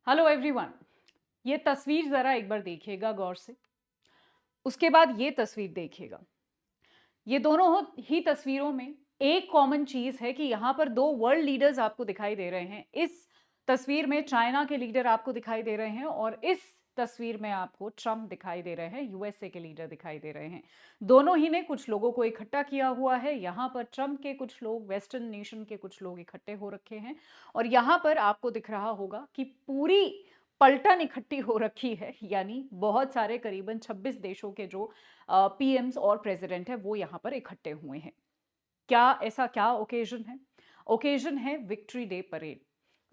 Hello everyone. ये तस्वीर जरा एक बार देखिएगा गौर से। उसके बाद ये तस्वीर देखिएगा। ये दोनों ही तस्वीरों में एक कॉमन चीज है कि यहाँ पर दो वर्ल्ड लीडर्स आपको दिखाई दे रहे हैं। इस तस्वीर में चाइना के लीडर आपको दिखाई दे रहे हैं और इस तस्वीर में आपको ट्रम्प दिखाई दे रहे हैं, यूएसए के लीडर दिखाई दे रहे हैं। दोनों ही ने कुछ लोगों को इकट्ठा किया हुआ है। यहाँ पर ट्रम्प के कुछ लोग, वेस्टर्न नेशन के कुछ लोग इकट्ठे हो रखे हैं और यहाँ पर आपको दिख रहा होगा कि पूरी पलटन इकट्ठी हो रखी है। यानी बहुत सारे करीबन 26 देशों के जो पीएम्स और प्रेसिडेंट है वो यहाँ पर इकट्ठे हुए हैं। क्या ऐसा क्या ओकेजन है? ओकेजन है विक्ट्री डे परेड।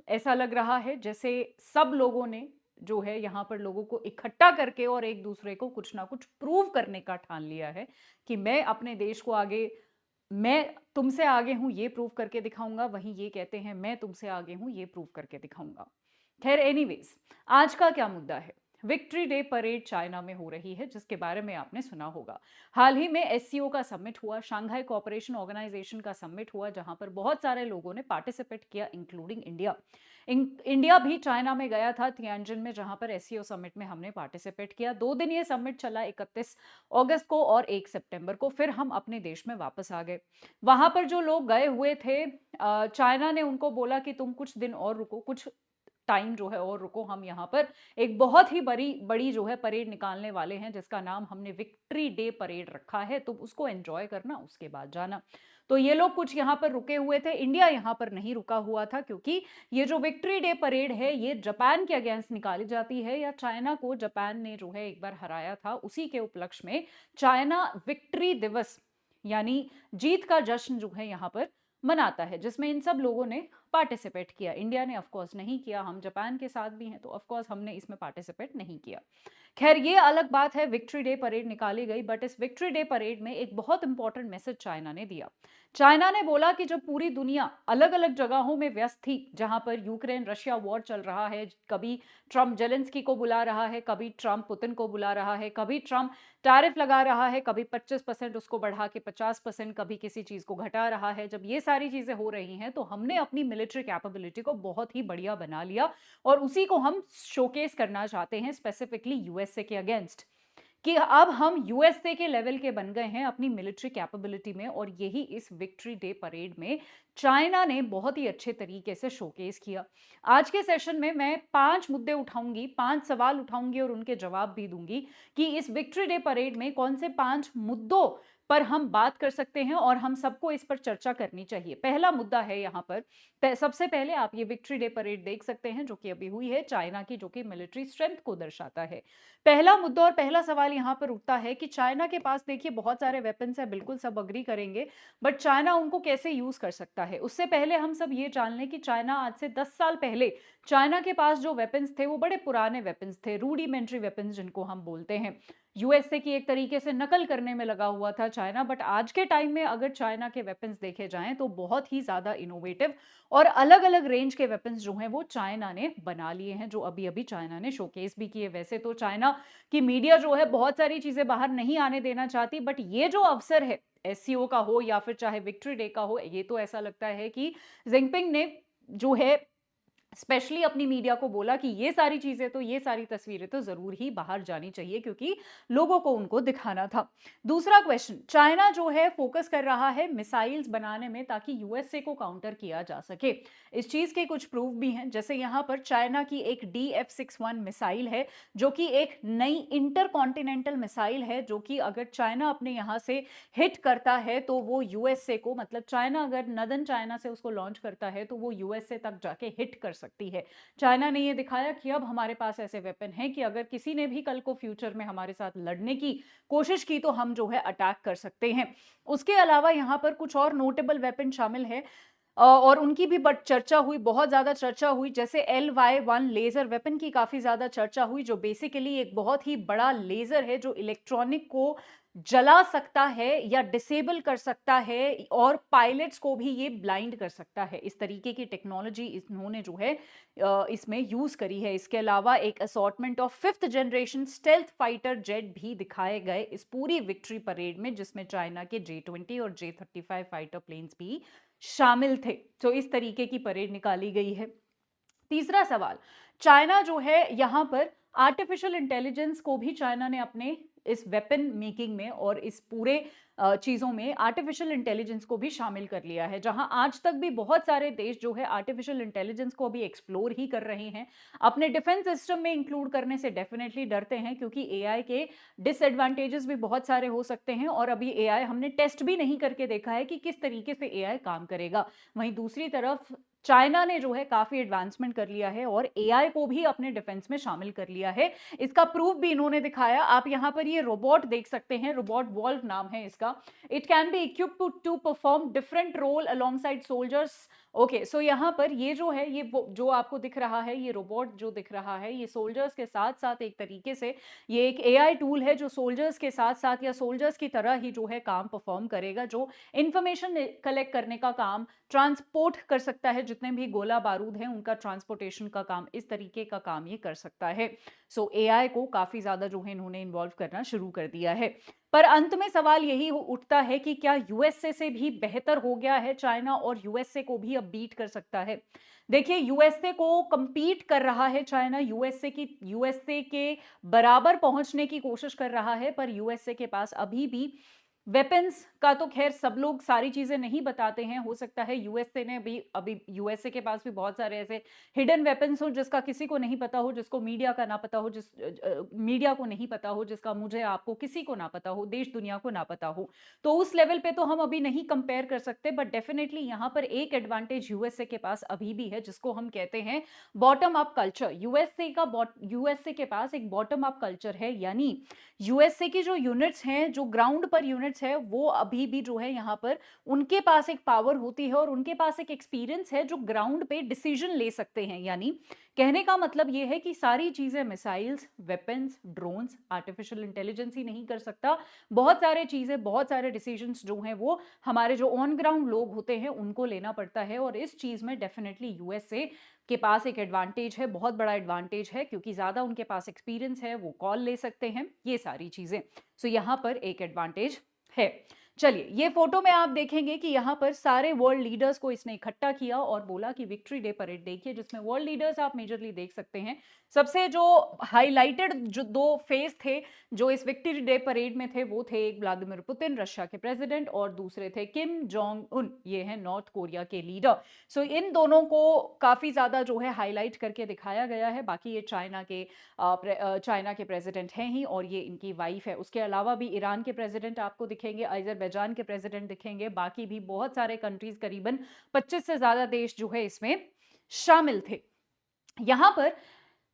ऐसा लग रहा है जैसे सब लोगों ने जो है यहाँ पर लोगों को इकट्ठा करके और एक दूसरे को कुछ ना कुछ प्रूव करने का ठान लिया है कि मैं अपने देश को आगे, मैं तुमसे आगे हूं ये प्रूव करके दिखाऊंगा। वहीं ये कहते हैं मैं तुमसे आगे हूं ये प्रूव करके दिखाऊंगा। खैर एनीवेज, आज का क्या मुद्दा है? विक्ट्री डे परेड चाइना में हो रही है जिसके बारे में आपने सुना होगा। हाल ही में एससीओ का समिट हुआ, शांघाई कोऑपरेशन ऑर्गेनाइजेशन का समिट हुआ, जहां पर बहुत सारे लोगों ने पार्टिसिपेट किया इंक्लूडिंग इंडिया। इंडिया भी चाइना में गया था, तियानजिन में, जहां पर एससीओ समिट में हमने पार्टिसिपेट किया। 2 दिन ये समिट चला, 31 अगस्त को और 1 सितंबर को। फिर हम अपने देश में वापस आ गए। वहां पर जो लोग गए हुए थे, चाइना ने उनको बोला कि तुम कुछ दिन और रुको, कुछ टाइम जो है और रुको, हम यहाँ पर एक बहुत ही बड़ी बड़ी जो है परेड निकालने वाले हैं जिसका नाम हमने विक्ट्री डे परेड रखा है। तुम उसको एंजॉय करना, उसके बाद जाना। तो ये लोग कुछ यहाँ पर रुके हुए थे। इंडिया यहाँ पर नहीं रुका हुआ था क्योंकि ये जो विक्ट्री डे परेड है ये जापान के अगेंस्ट निकाली जाती है, या चाइना को जापान ने जो है एक बार हराया था, उसी के उपलक्ष्य में चाइना विक्ट्री दिवस यानी जीत का जश्न जो है यहाँ पर मनाता है, जिसमें इन सब लोगों ने पार्टिसिपेट किया। इंडिया ने ऑफ कोर्स नहीं किया, हम जापान के साथ भी हैं तो ऑफ कोर्स हमने इसमें पार्टिसिपेट नहीं किया। खैर ये अलग बात है। विक्ट्री डे परेड निकाली गई, बट इस विक्ट्री डे परेड में एक बहुत इंपॉर्टेंट मैसेज चाइना ने दिया। चाइना ने बोला कि जब पूरी दुनिया अलग अलग जगहों में व्यस्त थी, जहां पर यूक्रेन रशिया वॉर चल रहा है, कभी ट्रम्प जेलेंस्की को बुला रहा है, कभी ट्रम्प पुतिन को बुला रहा है, कभी ट्रम्प टैरिफ लगा रहा है, कभी 25% उसको बढ़ा के 50%, कभी किसी चीज को घटा रहा है। जब ये सारी चीजें हो रही हैं तो हमने अपनी मिलिट्री कैपेबिलिटी को बहुत ही बढ़िया बना लिया और उसी को हम शोकेस करना चाहते हैं, स्पेसिफिकली यूएसए के अगेंस्ट, कि अब हम यूएसए के लेवल के बन गए हैं अपनी मिलिट्री कैपेबिलिटी में। और यही इस विक्ट्री डे परेड में चाइना ने बहुत ही अच्छे तरीके से शोकेस किया। आज के सेशन में मैं 5 मुद्दे उठाऊंगी, 5 सवाल उठाऊंगी और उनके जवाब भी दूंगी कि इस विक्ट्री डे परेड में कौन से 5 मुद्दों पर हम बात कर सकते हैं और हम सबको इस पर चर्चा करनी चाहिए। पहला मुद्दा है यहाँ पर, सबसे पहले आप ये विक्ट्री डे परेड देख सकते हैं जो कि अभी हुई है चाइना की, जो कि मिलिट्री स्ट्रेंथ को दर्शाता है। पहला मुद्दा और पहला सवाल यहाँ पर उठता है कि चाइना के पास देखिए बहुत सारे वेपन्स है, बिल्कुल सब अग्री करेंगे, बट चाइना उनको कैसे यूज कर सकता है। उससे पहले हम सब ये जान लें कि चाइना आज से 10 साल पहले चाइना के पास जो वेपन्स थे वो बड़े पुराने वेपन्स थे, रूडिमेंट्री वेपन्स जिनको हम बोलते हैं। यूएसए की एक तरीके से नकल करने में लगा हुआ था चाइना, बट आज के टाइम में अगर चाइना के वेपन्स देखे जाएं तो बहुत ही ज्यादा इनोवेटिव और अलग अलग रेंज के वेपन्स जो हैं वो चाइना ने बना लिए हैं, जो अभी अभी चाइना ने शोकेस भी किए। वैसे तो चाइना की मीडिया जो है बहुत सारी चीजें बाहर नहीं आने देना चाहती, बट ये जो अवसर है, एससीओ का हो या फिर चाहे विक्ट्री डे का हो, ये तो ऐसा लगता है कि जिनपिंग ने जो है स्पेशली अपनी मीडिया को बोला कि ये सारी चीजें तो, ये सारी तस्वीरें तो जरूर ही बाहर जानी चाहिए क्योंकि लोगों को उनको दिखाना था। दूसरा क्वेश्चन, चाइना जो है फोकस कर रहा है मिसाइल्स बनाने में ताकि यूएसए को काउंटर किया जा सके। इस चीज के कुछ प्रूफ भी हैं, जैसे यहाँ पर चाइना की एक DF-61 मिसाइल है जो कि एक नई इंटर कॉन्टिनेंटल मिसाइल है, जो कि अगर चाइना अपने यहाँ से हिट करता है तो वो यूएसए को, मतलब चाइना अगर नदन चाइना से उसको लॉन्च करता है तो वो यूएसए तक जाके हिट कर सकती है। चाइना ने ये दिखाया कि अब हमारे पास ऐसे वेपन हैं कि अगर किसी ने भी कल को फ्यूचर में हमारे साथ लड़ने की कोशिश की तो हम जो है अटैक कर सकते हैं। उसके अलावा यहाँ पर कुछ और नोटेबल वेपन शामिल है और उनकी भी बट चर्चा हुई, बहुत ज्यादा चर्चा हुई। जैसे LY-1 लेजर वेपन की काफी ज्यादा चर्चा हुई, जो बेसिकली एक बहुत ही बड़ा लेजर है जो इलेक्ट्रॉनिक को जला सकता है या डिसेबल कर सकता है और पायलट्स को भी ये ब्लाइंड कर सकता है। इस तरीके की टेक्नोलॉजी इन्होंने जो है इसमें यूज करी है। इसके अलावा एक assortment of 5th generation stealth fighter jet भी दिखाए गए इस पूरी विक्ट्री परेड में, जिसमें चाइना के J-20 और J-35 फाइटर प्लेन्स भी शामिल थे। तो इस तरीके की परेड निकाली गई है। तीसरा सवाल, चाइना जो है यहाँ पर आर्टिफिशियल इंटेलिजेंस को भी चाइना ने अपने इस वेपन मेकिंग में और इस पूरे चीज़ों में आर्टिफिशियल इंटेलिजेंस को भी शामिल कर लिया है। जहां आज तक भी बहुत सारे देश जो है आर्टिफिशियल इंटेलिजेंस को अभी एक्सप्लोर ही कर रहे हैं, अपने डिफेंस सिस्टम में इंक्लूड करने से डेफिनेटली डरते हैं, क्योंकि एआई के डिसएडवांटेजेस भी बहुत सारे हो सकते हैं और अभी एआई हमने टेस्ट भी नहीं करके देखा है कि किस तरीके से एआई काम करेगा। वहीं दूसरी तरफ चाइना ने जो है काफी एडवांसमेंट कर लिया है और एआई को भी अपने डिफेंस में शामिल कर लिया है। इसका प्रूफ भी इन्होंने दिखाया। आप यहां पर ये रोबोट देख सकते हैं, रोबोट वॉल्व नाम है इसका। It can be equipped to perform different role alongside soldiers. Okay, so यहाँ पर ये जो है, ये जो आपको दिख रहा है, ये रोबोट जो दिख रहा है, ये सोल्जर्स के साथ साथ एक तरीके से ये एक एआई टूल है जो सोल्जर्स के साथ साथ या सोल्जर्स की तरह ही जो है काम परफॉर्म करेगा, जो इंफॉर्मेशन कलेक्ट करने का काम, ट्रांसपोर्ट कर सकता है, जितने भी गोला बारूद हैं उनका ट्रांसपोर्टेशन का काम, इस तरीके का काम ये कर सकता है। सो एआई को काफी ज्यादा जो है इन्होंने इन्वॉल्व करना शुरू कर दिया है। पर अंत में सवाल यही उठता है कि क्या यूएसए से भी बेहतर हो गया है चाइना और यूएसए को भी अब बीट कर सकता है? देखिए, यूएसए को compete कर रहा है चाइना, यूएसए के बराबर पहुंचने की कोशिश कर रहा है, पर यूएसए के पास अभी भी वेपन्स का तो खैर सब लोग सारी चीजें नहीं बताते हैं। हो सकता है यूएसए ने भी, अभी यूएसए के पास भी बहुत सारे ऐसे हिडन वेपन्स हो जिसका किसी को नहीं पता हो, जिसको मीडिया का ना पता हो, मीडिया को नहीं पता हो, जिसका मुझे आपको किसी को ना पता हो, देश दुनिया को ना पता हो। तो उस लेवल पे तो हम अभी नहीं कंपेयर कर सकते, बट डेफिनेटली यहाँ पर एक एडवांटेज यूएसए के पास अभी भी है, जिसको हम कहते हैं बॉटम अप कल्चर। यूएसए के पास एक बॉटम अप कल्चर है, यानी यूएसए की जो यूनिट्स हैं, जो ग्राउंड पर यूनिट्स है, वो अभी भी जो है यहाँ पर उनके पास एक पावर होती है और उनके पास एक एक्सपीरियंस है जो ग्राउंड पे डिसीजन ले सकते हैं। यानी कहने का मतलब ये है कि सारी चीजें, missiles, weapons, drones, artificial intelligence ही नहीं कर सकता। बहुत सारे चीजें, बहुत सारे डिसीजंस जो हैं वो हमारे जो ऑन ग्राउंड लोग होते हैं उनको लेना पड़ता है, और इस चीज में डेफिनेटली यूएसए के पास एक एडवांटेज है, बहुत बड़ा एडवांटेज है, क्योंकि ज्यादा उनके पास एक्सपीरियंस है, वो कॉल ले सकते हैं, ये सारी चीजें। सो यहां पर एक एडवांटेज है। चलिए, ये फोटो में आप देखेंगे कि यहाँ पर सारे वर्ल्ड लीडर्स को इसने इकट्ठा किया और बोला कि विक्ट्री डे परेड देखिए, जिसमें वर्ल्ड लीडर्स आप मेजरली देख सकते हैं। सबसे जो हाईलाइटेड जो दो फेस थे जो इस विक्ट्री डे परेड में थे, वो थे एक व्लादिमीर पुतिन, रशिया के प्रेसिडेंट, और दूसरे थे किम जोंग उन, ये हैं नॉर्थ कोरिया के लीडर। सो इन दोनों को काफी ज्यादा जो है हाईलाइट करके दिखाया गया है। बाकी ये चाइना के प्रेसिडेंट हैं ही, और ये इनकी वाइफ है। उसके अलावा भी ईरान के प्रेसिडेंट आपको दिखेंगे, अजरबैजान के प्रेसिडेंट दिखेंगे, बाकी भी बहुत सारे कंट्रीज, करीबन 25 से ज्यादा देश जो है इसमें शामिल थे। यहां पर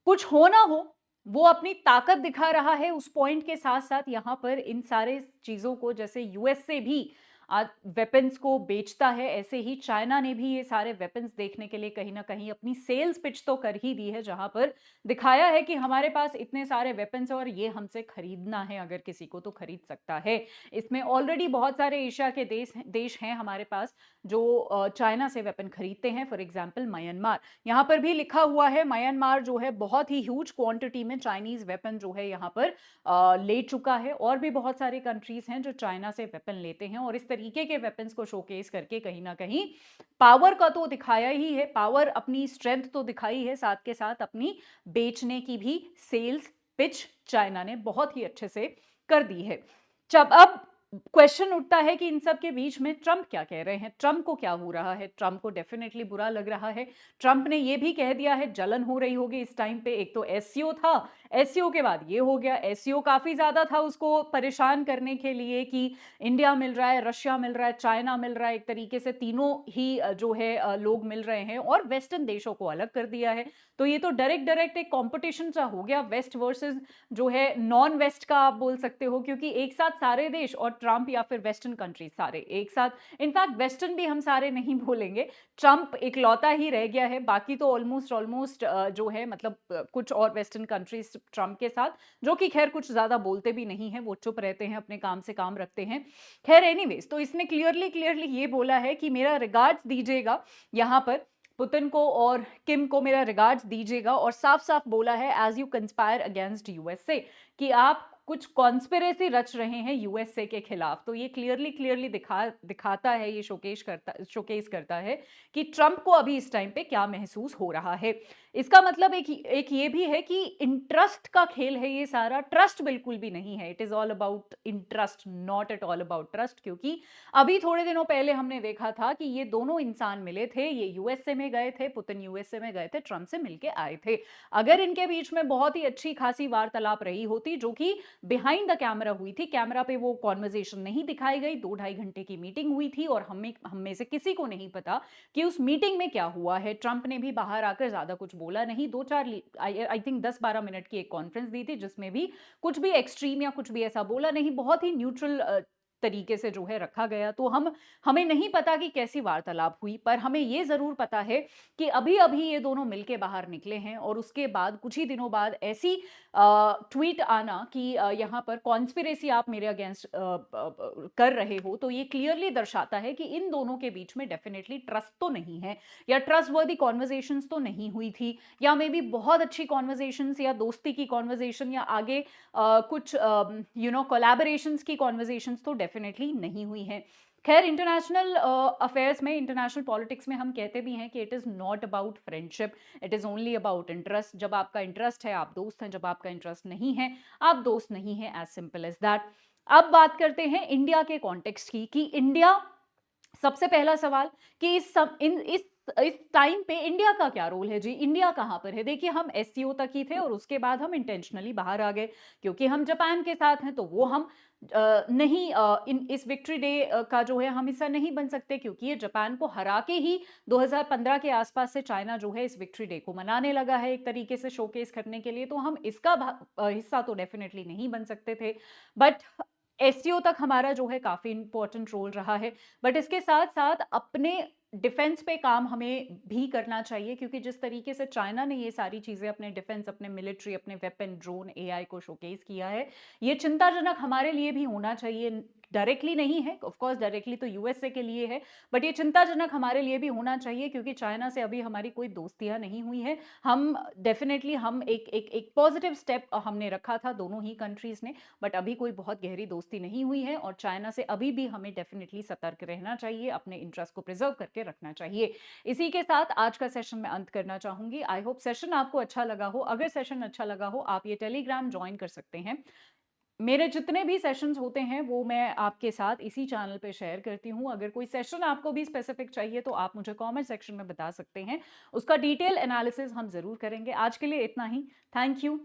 कुछ हो ना हो, वो अपनी ताकत दिखा रहा है उस पॉइंट के साथ साथ यहां पर इन सारे चीजों को, जैसे यूएसए भी वेपन्स को बेचता है, ऐसे ही चाइना ने भी ये सारे वेपन्स देखने के लिए कहीं ना कहीं अपनी सेल्स पिच तो कर ही दी है, जहां पर दिखाया है कि हमारे पास इतने सारे वेपन्स और ये हमसे खरीदना है, अगर किसी को तो खरीद सकता है। इसमें ऑलरेडी बहुत सारे एशिया के देश हैं हमारे पास जो चाइना से वेपन खरीदते हैं। फॉर एग्जाम्पल म्यांमार, यहाँ पर भी लिखा हुआ है, म्यांमार जो है बहुत ही ह्यूज क्वांटिटी में चाइनीज वेपन जो है यहाँ पर ले चुका है, और भी बहुत सारे कंट्रीज हैं जो चाइना से वेपन लेते हैं, और इस तरीके के वेपन्स को शोकेस करके कहीं ना कहीं पावर का तो दिखाया ही है, पावर, अपनी स्ट्रेंथ तो दिखाई है, साथ के साथ अपनी बेचने की भी सेल्स पिच चाइना ने बहुत ही अच्छे से कर दी है। जब अब क्वेश्चन उठता है कि इन सब के बीच में ट्रंप क्या कह रहे हैं, ट्रंप को क्या हो रहा है? ट्रंप को डेफिनेटली बुरा लग रहा है। ट्रंप ने यह भी कह दिया है, जलन हो रही होगी इस टाइम पे, एक तो एससीओ था, एससीओ के बाद ये हो गया। एससीओ काफी ज्यादा था उसको परेशान करने के लिए कि इंडिया मिल रहा है, रशिया मिल रहा है, चाइना मिल रहा है, एक तरीके से तीनों ही जो है लोग मिल रहे हैं, और वेस्टर्न देशों को अलग कर दिया है। तो ये तो डायरेक्ट एक कॉम्पिटिशन सा हो गया, वेस्ट वर्सेस जो है नॉन वेस्ट का आप बोल सकते हो, क्योंकि एक साथ सारे देश और ट्रंप या फिर वेस्टर्न कंट्री सारे एक साथ, इनफैक्ट वेस्टर्न भी हम सारे नहीं बोलेंगे, ट्रंप इकलौता ही रह गया है, बाकी तो ऑलमोस्ट जो है मतलब कुछ और वेस्टर्न कंट्रीज ट्रंप के साथ, जो कि खैर कुछ ज्यादा बोलते भी नहीं है, वो चुप रहते हैं, अपने काम से काम रखते हैं। खैर एनीवेज, तो इसने क्लियरली ये बोला है कि मेरा रिगार्ड्स दीजिएगा यहाँ पर पुतिन को और किम को, मेरा रिगार्ड्स दीजिएगा, और साफ साफ बोला है, as you conspire against USA, कि आप कुछ कॉन्स्पिरेसी रच रहे हैं यूएसए के खिलाफ। तो ये क्लियरली दिखाता है, ये शोकेस करता है कि ट्रंप को अभी इस टाइम पे क्या महसूस हो रहा है। इसका मतलब एक ये भी है कि इंटरेस्ट का खेल है ये सारा, ट्रस्ट बिल्कुल भी नहीं है। It is all about interest, not at all about trust. क्योंकि अभी थोड़े दिनों पहले हमने देखा था कि ये दोनों इंसान मिले थे, ये यूएसए में गए थे, पुतिन यूएसए में गए थे, ट्रंप से मिलके आए थे। अगर इनके बीच में बहुत ही अच्छी खासी वार्तालाप रही होती, जो कि बिहाइंड द कैमरा हुई थी, कैमरा पे वो कॉन्वर्जेशन नहीं दिखाई गई, 2-2.5 घंटे की मीटिंग हुई थी और हम में से किसी को नहीं पता कि उस मीटिंग में क्या हुआ है। ट्रंप ने भी बाहर आकर ज्यादा कुछ बोला नहीं, 2-4 आई थिंक 10-12 मिनट की एक कॉन्फ्रेंस दी थी, जिसमें भी कुछ भी एक्सट्रीम या कुछ भी ऐसा बोला नहीं, बहुत ही न्यूट्रल तरीके से जो है रखा गया। तो हमें नहीं पता कि कैसी वार्तालाप हुई, पर हमें ये जरूर पता है कि अभी अभी ये दोनों मिलके बाहर निकले हैं और उसके बाद कुछ ही दिनों बाद ऐसी ट्वीट आना कि यहाँ पर कॉन्स्पिरेसी आप मेरे अगेंस्ट कर रहे हो, तो ये क्लियरली दर्शाता है कि इन दोनों के बीच में डेफिनेटली ट्रस्ट तो नहीं है, या ट्रस्ट वर्दी कॉन्वर्जेशंस तो नहीं हुई थी, या मे बी बहुत अच्छी कॉन्वर्जेशंस या दोस्ती की कॉन्वर्जेशन या आगे कुछ कोलैबोरेशंस की कॉन्वर्जेशंस तो डेफिनेटली नहीं हुई है। खैर, इंटरनेशनल अफेयर्स में, इंटरनेशनल पॉलिटिक्स में हम कहते भी हैं कि it is not about friendship, it is only about interest. जब आपका इंटरेस्ट है आप दोस्त हैं, जब आपका इंटरेस्ट नहीं है आप दोस्त नहीं हैं, एज सिंपल एज दैट। अब बात करते हैं इंडिया के कॉन्टेक्स्ट की, कि इंडिया, सबसे पहला सवाल कि इस टाइम पे इंडिया का क्या रोल है जी, इंडिया कहां पर है। देखिए, हम एससीओ तक ही थे और उसके बाद हम इंटेंशनली बाहर आ गए, क्योंकि हम जापान के साथ हैं, तो वो हम नहीं, इस विक्ट्री डे का जो है हम हिस्सा नहीं बन सकते, क्योंकि ये जापान को हरा के ही 2015 के आसपास से चाइना जो है इस विक्ट्री डे को मनाने लगा है, एक तरीके से शोकेस करने के लिए। तो हम इसका हिस्सा तो डेफिनेटली नहीं बन सकते थे। बट एससीओ तक हमारा जो है काफी इंपॉर्टेंट रोल रहा है। बट इसके साथ साथ अपने डिफेंस पे काम हमें भी करना चाहिए, क्योंकि जिस तरीके से चाइना ने ये सारी चीजें, अपने डिफेंस, अपने मिलिट्री, अपने वेपन, ड्रोन, एआई को शोकेस किया है, ये चिंताजनक हमारे लिए भी होना चाहिए। डायरेक्टली नहीं है, ऑफ कोर्स डायरेक्टली तो यूएसए के लिए है, बट ये चिंताजनक हमारे लिए भी होना चाहिए, क्योंकि चाइना से अभी हमारी कोई दोस्तियां नहीं हुई है। हम डेफिनेटली, हम एक पॉजिटिव स्टेप हमने रखा था दोनों ही कंट्रीज ने, बट अभी कोई बहुत गहरी दोस्ती नहीं हुई है, और चाइना से अभी भी हमें डेफिनेटली सतर्क रहना चाहिए, अपने इंटरेस्ट को प्रिजर्व करके रखना चाहिए। इसी के साथ आज का सेशन मैं अंत करना चाहूंगी। आई होप सेशन आपको अच्छा लगा हो। अगर सेशन अच्छा लगा हो, आप ये टेलीग्राम ज्वाइन कर सकते हैं। मेरे जितने भी सेशंस होते हैं वो मैं आपके साथ इसी चैनल पे शेयर करती हूँ। अगर कोई सेशन आपको भी स्पेसिफिक चाहिए तो आप मुझे कमेंट सेक्शन में बता सकते हैं, उसका डिटेल एनालिसिस हम जरूर करेंगे। आज के लिए इतना ही। Thank you.